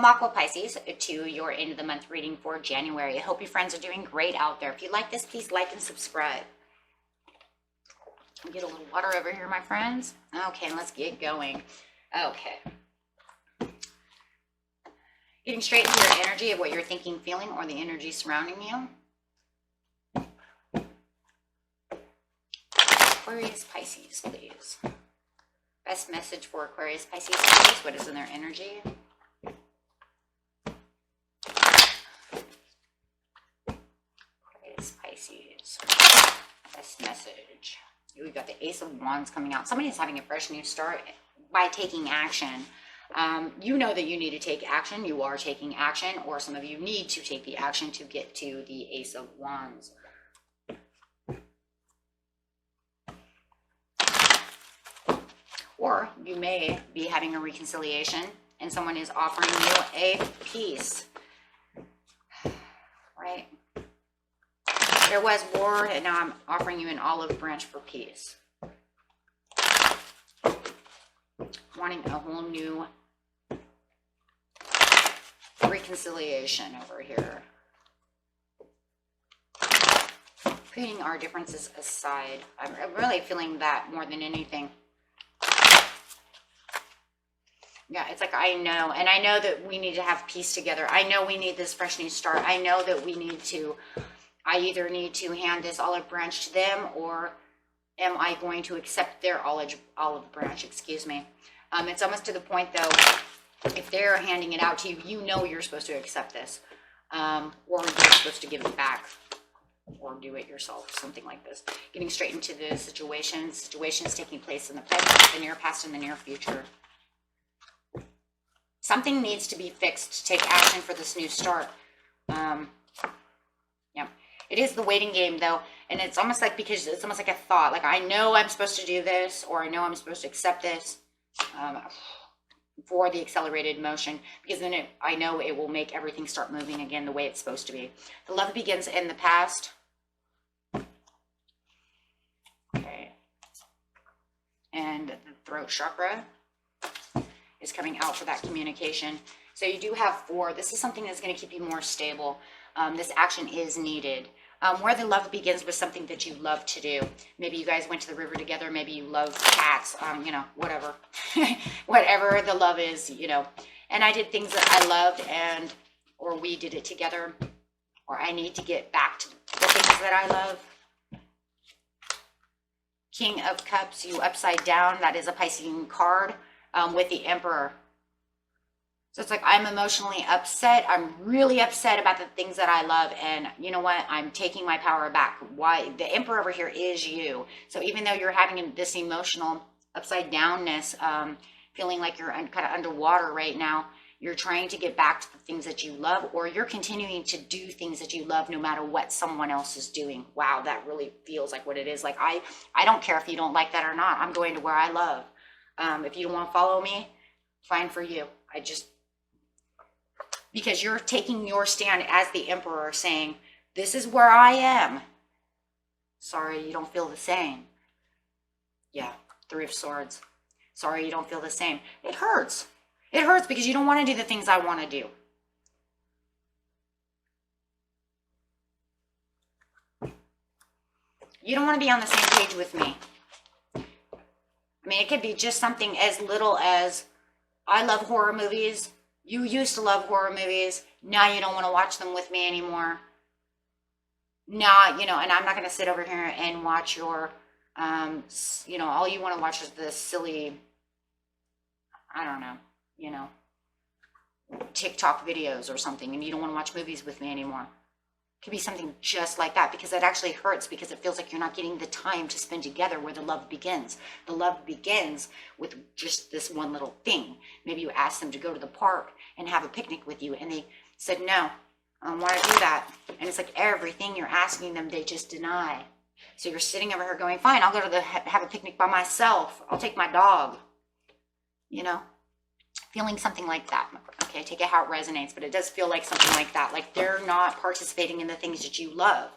Welcome, Aqua Pisces, to your end of the month reading for January. I hope your friends are doing great out there. If you like this, please like and subscribe. Get a little water over here, my friends. Okay, let's get going. Okay. Getting straight into your energy of what you're thinking, feeling, or the energy surrounding you. Aquarius, Pisces, please. Best message for Aquarius, Pisces, please. What is in their energy? Aquarius, Pisces. Best message. We've got the Ace of Wands coming out. Somebody is having a fresh new start by taking action. You know that you need to take action. You are taking action, or some of you need to take the action to get to the Ace of Wands. Or you may be having a reconciliation and someone is offering you a peace. Right? There was war, and now I'm offering you an olive branch for peace. Wanting a whole new reconciliation over here. Putting our differences aside. I'm really feeling that more than anything. Yeah, it's like I know, and I know that we need to have peace together. I know we need this fresh new start. I know that we need to, I either need to hand this olive branch to them, or am I going to accept their olive branch, excuse me. It's almost to the point though, if they're handing it out to you, you know you're supposed to accept this, or you're supposed to give it back, or do it yourself, something like this. Getting straight into the situations taking place in the past, the near past, and the near future. Something needs to be fixed to take action for this new start. Yeah, it is the waiting game though, and it's almost like, because it's almost like a thought, like I know I'm supposed to do this, or I know I'm supposed to accept this for the accelerated motion, because then I know it will make everything start moving again the way it's supposed to be. The love begins in the past. Okay, and the throat chakra is coming out for that communication. So you do have 4. This is something that's going to keep you more stable. This action is needed. Where the love begins with something that you love to do. Maybe you guys went to the river together. Maybe you love cats. You know, whatever. Whatever the love is, you know. And I did things that I loved, and or we did it together. Or I need to get back to the things that I love. King of Cups, you upside down. That is a Piscean card. With the Emperor. So it's like I'm emotionally upset. I'm really upset about the things that I love. And you know what? I'm taking my power back. Why? The Emperor over here is you. So even though you're having this emotional upside downness, feeling like you're kind of underwater right now, you're trying to get back to the things that you love, or you're continuing to do things that you love no matter what someone else is doing. Wow, that really feels like what it is. Like I don't care if you don't like that or not. I'm going to where I love. If you don't want to follow me, fine for you. Because you're taking your stand as the Emperor, saying, this is where I am. Sorry, you don't feel the same. Yeah, 3 of Swords. Sorry, you don't feel the same. It hurts. It hurts because you don't want to do the things I want to do. You don't want to be on the same page with me. I mean, it could be just something as little as, I love horror movies. You used to love horror movies. Now you don't want to watch them with me anymore. Now, you know, and I'm not going to sit over here and watch your, you know, all you want to watch is the silly, I don't know, you know, TikTok videos or something, and you don't want to watch movies with me anymore. Could be something just like that, because it actually hurts, because it feels like you're not getting the time to spend together where the love begins. The love begins with just this one little thing. Maybe you asked them to go to the park and have a picnic with you, and they said, no, I don't want to do that. And it's like everything you're asking them, they just deny. So you're sitting over here going, fine, I'll go to have a picnic by myself. I'll take my dog, you know, feeling something like that. Okay, take it how it resonates, but it does feel like something like that. Like they're not participating in the things that you love.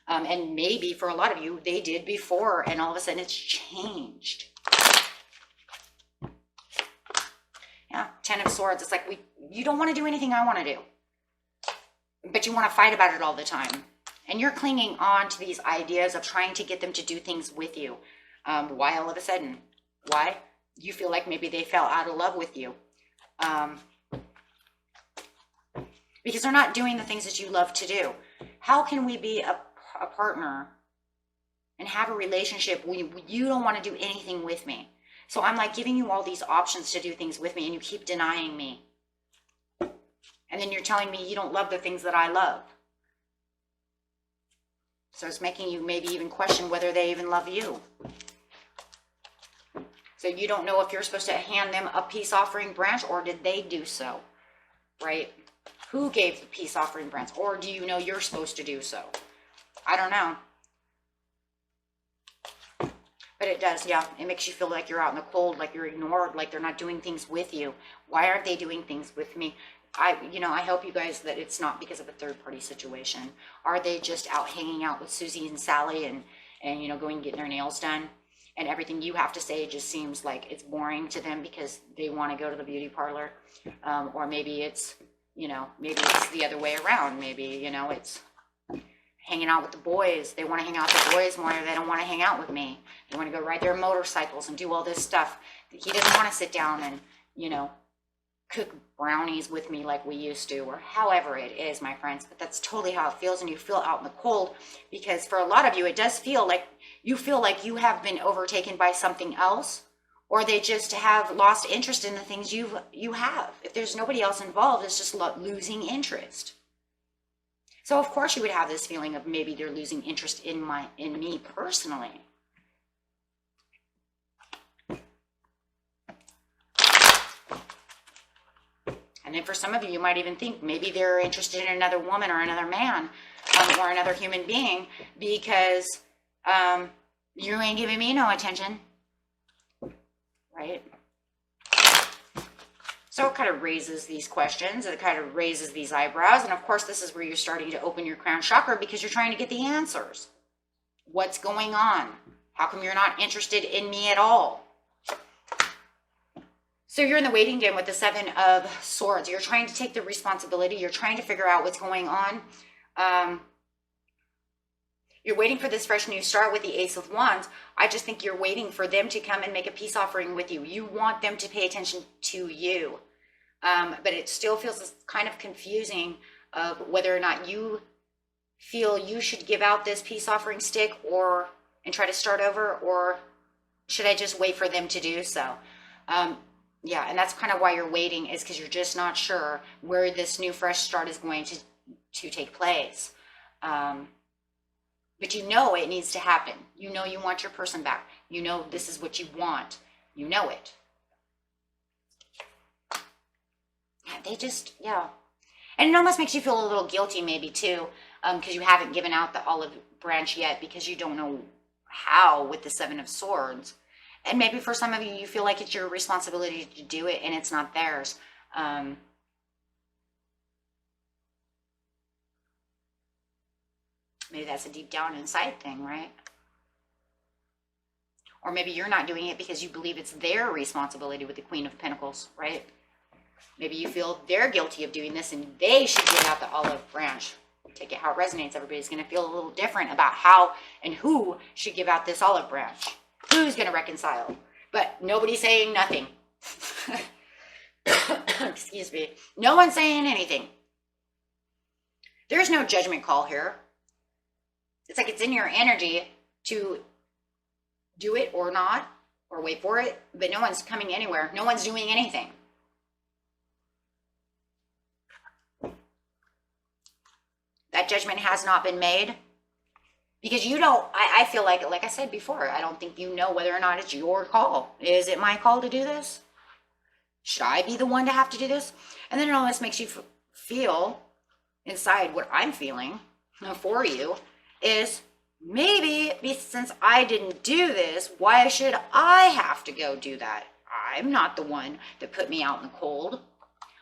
And maybe for a lot of you, they did before, and all of a sudden it's changed. Yeah, 10 of Swords. It's like you don't want to do anything I want to do, but you want to fight about it all the time. And you're clinging on to these ideas of trying to get them to do things with you. Why all of a sudden? Why? You feel like maybe they fell out of love with you. Because they're not doing the things that you love to do. How can we be a partner and have a relationship when you don't want to do anything with me? So I'm like giving you all these options to do things with me and you keep denying me. And then you're telling me you don't love the things that I love. So it's making you maybe even question whether they even love you. So you don't know if you're supposed to hand them a peace offering branch, or did they do so, right? Who gave the peace offering branch? Or do you know you're supposed to do so? I don't know. But it does, yeah. It makes you feel like you're out in the cold, like you're ignored, like they're not doing things with you. Why aren't they doing things with me? I hope you guys that it's not because of a third party situation. Are they just out hanging out with Susie and Sally and going and getting their nails done? And everything you have to say just seems like it's boring to them because they want to go to the beauty parlor. Or maybe it's, maybe it's the other way around. Maybe, it's hanging out with the boys. They want to hang out with the boys more. They don't want to hang out with me. They want to go ride their motorcycles and do all this stuff. He doesn't want to sit down and, cook brownies with me like we used to, or however it is, my friends. But that's totally how it feels, and you feel out in the cold, because for a lot of you, it does feel like you have been overtaken by something else, or they just have lost interest in the things you have. If there's nobody else involved, it's just losing interest. So of course you would have this feeling of maybe they're losing interest in me personally. And then for some of you, you might even think maybe they're interested in another woman or another man or another human being because you ain't giving me no attention, right? So it kind of raises these questions. It kind of raises these eyebrows. And of course, this is where you're starting to open your crown chakra because you're trying to get the answers. What's going on? How come you're not interested in me at all? So you're in the waiting game with the 7 of Swords. You're trying to take the responsibility. You're trying to figure out what's going on. You're waiting for this fresh new start with the Ace of Wands. I just think you're waiting for them to come and make a peace offering with you. You want them to pay attention to you. But it still feels kind of confusing of whether or not you feel you should give out this peace offering stick and try to start over, or should I just wait for them to do so? Yeah, and that's kind of why you're waiting, is because you're just not sure where this new fresh start is going to take place. But you know it needs to happen. You know you want your person back. You know this is what you want. You know it. Yeah. And it almost makes you feel a little guilty maybe too, because you haven't given out the olive branch yet because you don't know how with the 7 of Swords. And maybe for some of you, you feel like it's your responsibility to do it and it's not theirs. Maybe that's a deep down inside thing, right? Or maybe you're not doing it because you believe it's their responsibility with the Queen of Pentacles, right? Maybe you feel they're guilty of doing this and they should give out the olive branch. Take it how it resonates. Everybody's going to feel a little different about how and who should give out this olive branch. Who's going to reconcile? But nobody's saying nothing. Excuse me. No one's saying anything. There's no judgment call here. It's like it's in your energy to do it or not, or wait for it, but no one's coming anywhere. No one's doing anything. That judgment has not been made. Because I feel like I said before, I don't think you know whether or not it's your call. Is it my call to do this? Should I be the one to have to do this? And then it almost makes you feel inside what I'm feeling for you is maybe since I didn't do this, why should I have to go do that? I'm not the one that put me out in the cold.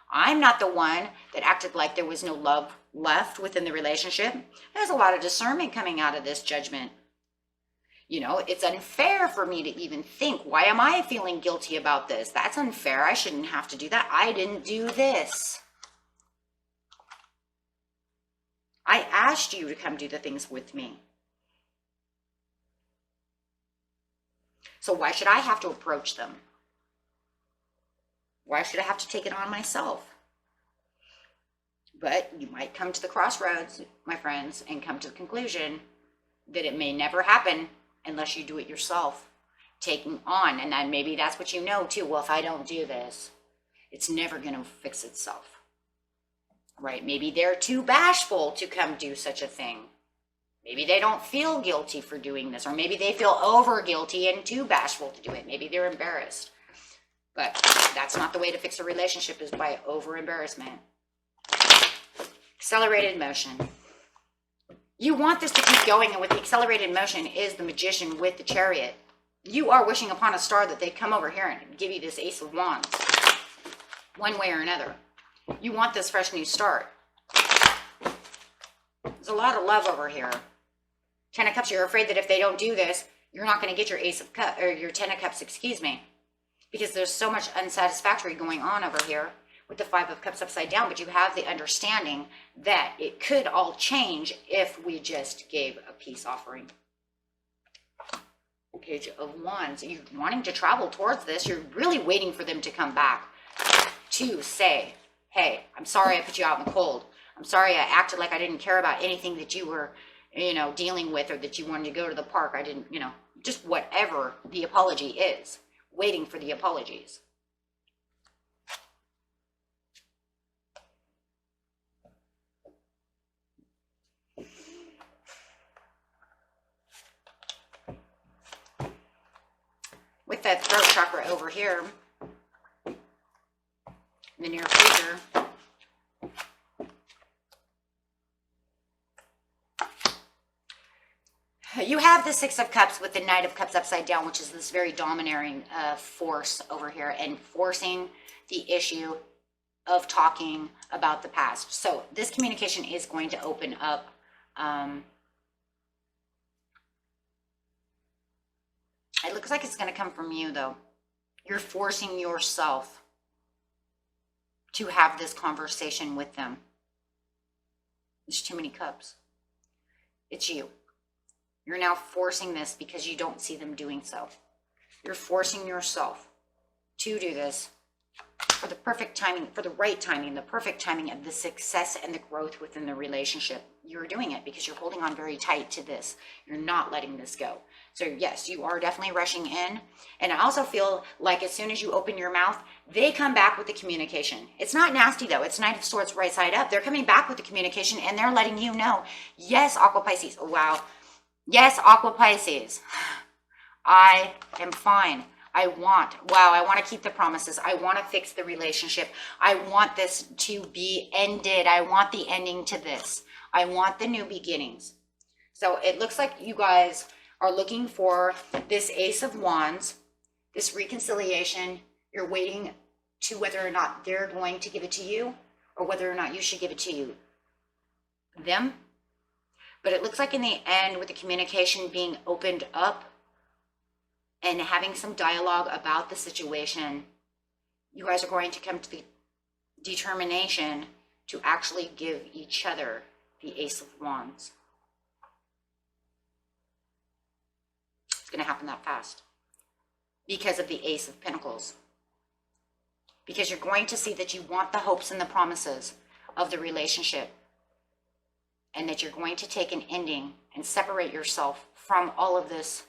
I'm not the one that acted like there was no love left within the relationship. There's a lot of discernment coming out of this judgment. You know, it's unfair for me to even think, why am I feeling guilty about this? That's unfair. I shouldn't have to do that. I didn't do this. I asked you to come do the things with me. So why should I have to approach them? Why should I have to take it on myself? But you might come to the crossroads, my friends, and come to the conclusion that it may never happen unless you do it yourself, taking on. And then maybe that's what you know too. Well, if I don't do this, it's never going to fix itself. Right? Maybe they're too bashful to come do such a thing. Maybe they don't feel guilty for doing this, or maybe they feel over guilty and too bashful to do it. Maybe they're embarrassed. But that's not the way to fix a relationship, is by over embarrassment. Accelerated motion. You want this to keep going, and with the accelerated motion is the Magician with the Chariot. You are wishing upon a star that they come over here and give you this Ace of Wands, one way or another. You want this fresh new start. There's a lot of love over here. Ten of Cups, you're afraid that if they don't do this, you're not going to get your Ace of Cups, or your Ten of Cups, excuse me. Because there's so much unsatisfactory going on over here with the Five of Cups upside down, but you have the understanding that it could all change if we just gave a peace offering. Page of Wands, you're wanting to travel towards this. You're really waiting for them to come back to say, hey, I'm sorry I put you out in the cold. I'm sorry I acted like I didn't care about anything that you were, you know, dealing with, or that you wanted to go to the park. I didn't, you know, just whatever the apology is. Waiting for the apologies. With that throat chakra over here, in the near future, you have the Six of Cups with the Knight of Cups upside down, which is this very domineering force over here, and forcing the issue of talking about the past. So this communication is going to open up. It looks like it's going to come from you, though. You're forcing yourself to have this conversation with them. There's too many cups. It's you. You're now forcing this because you don't see them doing so. You're forcing yourself to do this for the perfect timing, for the right timing, the perfect timing of the success and the growth within the relationship. You're doing it because you're holding on very tight to this. You're not letting this go. So yes, you are definitely rushing in. And I also feel like as soon as you open your mouth, they come back with the communication. It's not nasty though. It's Knight of Swords right side up. They're coming back with the communication and they're letting you know, yes, Aqua Pisces. Oh, wow. Yes, Aqua Pisces. I am fine. I want to keep the promises. I want to fix the relationship. I want this to be ended. I want the ending to this. I want the new beginnings. So it looks like you guys are looking for this Ace of Wands, this reconciliation. You're waiting to whether or not they're going to give it to you, or whether or not you should give it to them. But it looks like in the end, with the communication being opened up and having some dialogue about the situation, you guys are going to come to the determination to actually give each other the Ace of Wands. It's going to happen that fast because of the Ace of Pentacles. Because you're going to see that you want the hopes and the promises of the relationship, and that you're going to take an ending and separate yourself from all of this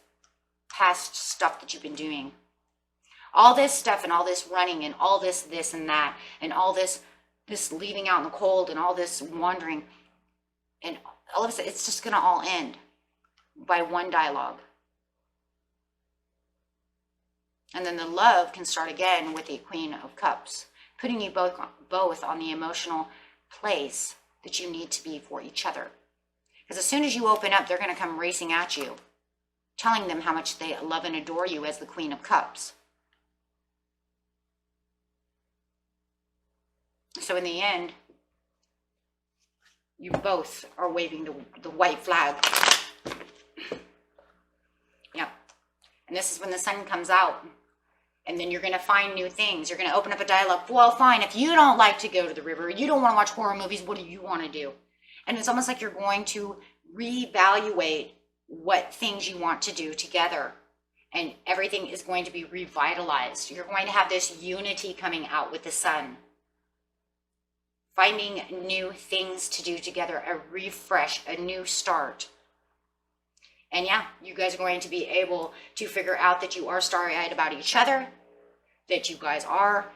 past stuff that you've been doing. All this stuff and all this running and all this and that and all this leaving out in the cold and all this wandering, and all of a sudden it's just going to all end by one dialogue. And then the love can start again with the Queen of Cups, putting you both on the emotional place that you need to be for each other. Because as soon as you open up, they're going to come racing at you, telling them how much they love and adore you as the Queen of Cups. So in the end, you both are waving the white flag. And this is when the sun comes out. And then you're going to find new things. You're going to open up a dialogue. Well, fine. If you don't like to go to the river, you don't want to watch horror movies, what do you want to do? And it's almost like you're going to reevaluate what things you want to do together. And everything is going to be revitalized. You're going to have this unity coming out with the sun. Finding new things to do together, a refresh, a new start. And yeah, you guys are going to be able to figure out that you are starry-eyed about each other, that you guys are,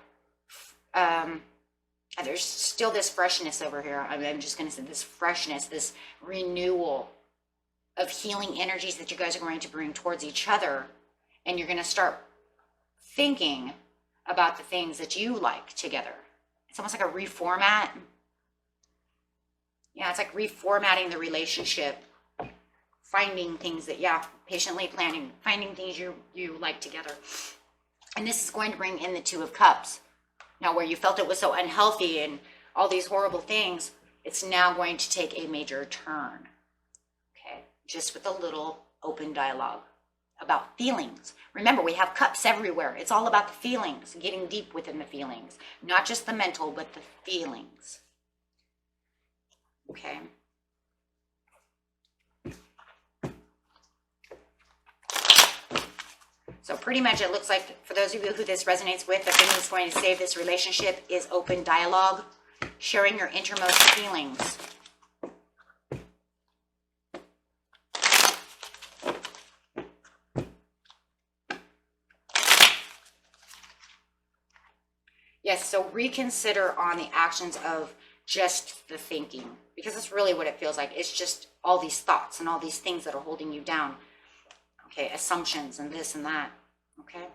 there's still this freshness over here. I'm just going to say this freshness, this renewal of healing energies that you guys are going to bring towards each other. And you're going to start thinking about the things that you like together. It's almost like a reformat. Yeah, it's like reformatting the relationship. Finding things that, yeah, patiently planning, finding things you like together. And this is going to bring in the Two of Cups. Now, where you felt it was so unhealthy and all these horrible things, it's now going to take a major turn. Okay, just with a little open dialogue about feelings. Remember, we have cups everywhere. It's all about the feelings, getting deep within the feelings. Not just the mental, but the feelings. Okay. So pretty much it looks like, for those of you who this resonates with, the thing that's going to save this relationship is open dialogue, sharing your innermost feelings. Yes, so reconsider on the actions of just the thinking, because that's really what it feels like. It's just all these thoughts and all these things that are holding you down. Okay, assumptions and this and that. Okay.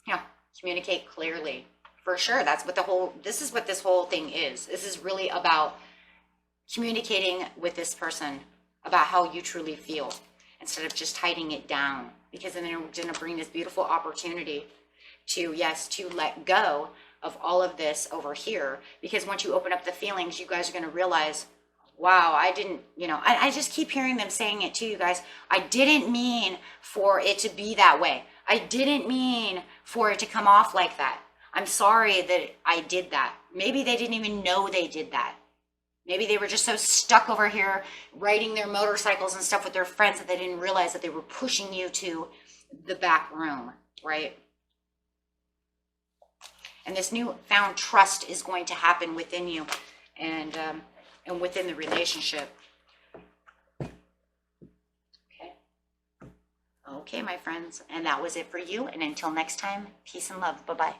Yeah, communicate clearly. For sure, that's what this is what this whole thing is. This is really about communicating with this person about how you truly feel instead of just hiding it down. Because then we're going to bring this beautiful opportunity to, yes, to let go of all of this over here. Because once you open up the feelings, you guys are going to realize, wow, I didn't, I just keep hearing them saying it to you guys. I didn't mean for it to be that way. I didn't mean for it to come off like that. I'm sorry that I did that. Maybe they didn't even know they did that. Maybe they were just so stuck over here riding their motorcycles and stuff with their friends that they didn't realize that they were pushing you to the back room, right? And this newfound trust is going to happen within you and within the relationship. Okay, my friends. And that was it for you. And until next time, peace and love. Bye-bye.